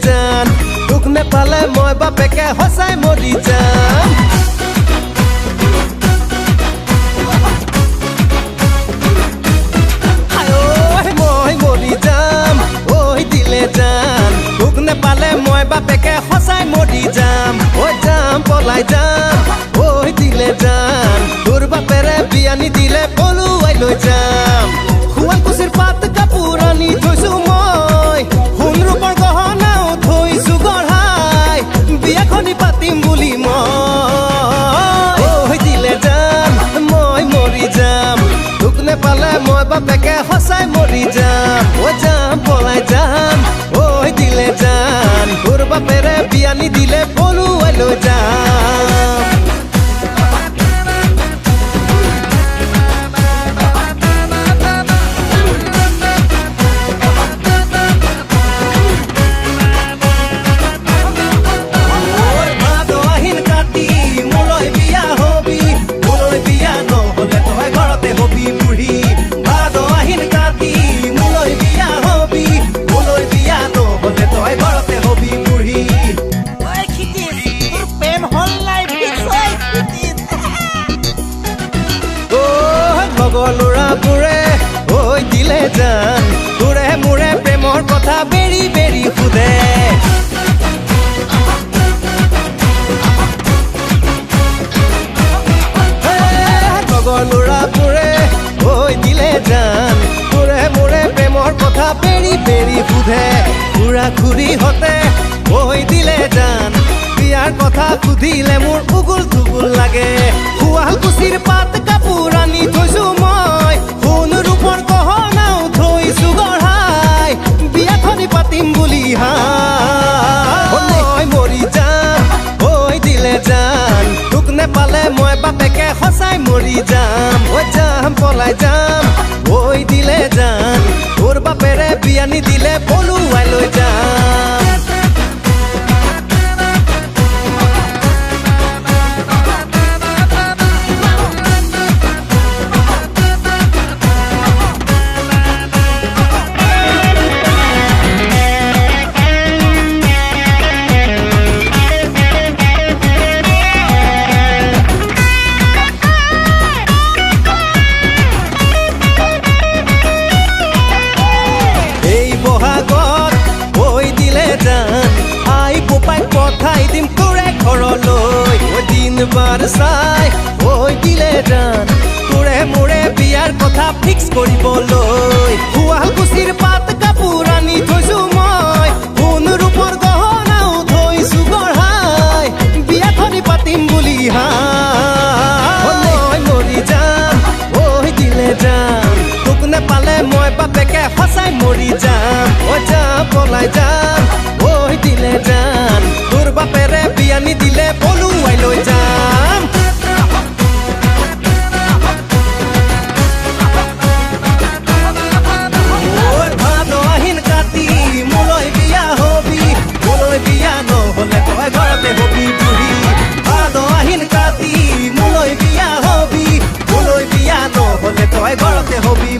জান দুখ নেপালে মই বাপেকে হসাই মৰি যাম মই মৰি যাম ঐ দিলে জান দুখ নেপালে মই বাপেকে হসাই মৰি যাম ঐ যাম পলাই যাম ঐ দিলে জান তোৰ বাপেৰে বিয়ানি দিলে পলুৱাই লৈ যাম শুৱালকুছিৰ পাত কাপোৰ আনি থৈছো মই সোণ ৰূপৰ গহনা পাতিম বুলি মই দিলে যাম মই মৰি যাম দুখ নেপালে মই বাপেকে সঁচাই মৰি যাম ঐ যাম পলাই যাম ঐ দিলে যাম তোৰ বাপেৰে বিয়ানি দিলে পলুৱাই লৈ যাম ল'ৰাবোৰে ঐ দিলে জান তোৰে মোৰে প্ৰেমৰ কথা বেৰি বেৰি সোধে লগৰ ল'ৰাবোৰে ঐ দিলে জান তোৰে মোৰে প্ৰেমৰ কথা বেৰি বেৰি সোধে খুৰা খুৰীহঁতে ঐ দিলে জান বিয়াৰ কথা সুধিলে মোৰ উগুল থুগুল লাগে শুৱালকুছিৰ পাত কাপোৰ আনি থৈছো মই সোণ ৰূপৰ গহনাও থৈছো গঢ়াই বিয়াখনি পাতিম বুলি মই মৰি যাম ঐ দিলে জান দুখ নেপালে মই বাপেকে সঁচাই মৰি যাম ঐ যাম পলাই যাম ঐ দিলে জান তোৰ বাপেৰে বিয়ানি দিলে পলুৱাই লৈ যাম পঠাই দিম তোৰে ঘৰলৈ দিন বাৰ চাই ঐ দিলে জান তোৰে মোৰে বিয়াৰ কথা ফিক্স কৰিবলৈ শুৱালকুছিৰ পাত কাপোৰ আনি থৈছো মই সোণ ৰূপৰ গহনাও থৈছো গঢ়াই বিয়াখনি পাতিম বুলি মই মৰি যাম ঐ দিলে জান তোক নেপালে মই বাপেকে সঁচাই মৰি যাম ঐ যাম পলাই যাম ঐ দিলে জান তোৰ বাপেৰে বিয়ানি দিলে পলুৱাই লৈ যাম ভাদ আহিন কাতি মোলৈ বিয়া হবি মোলৈ বিয়া নহলে তই ঘৰতে হবি বুঢ়ী ভাদ আহিন কাতি মোলৈ বিয়া হবি মোলৈ বিয়া নহলে তই ঘৰতে হবি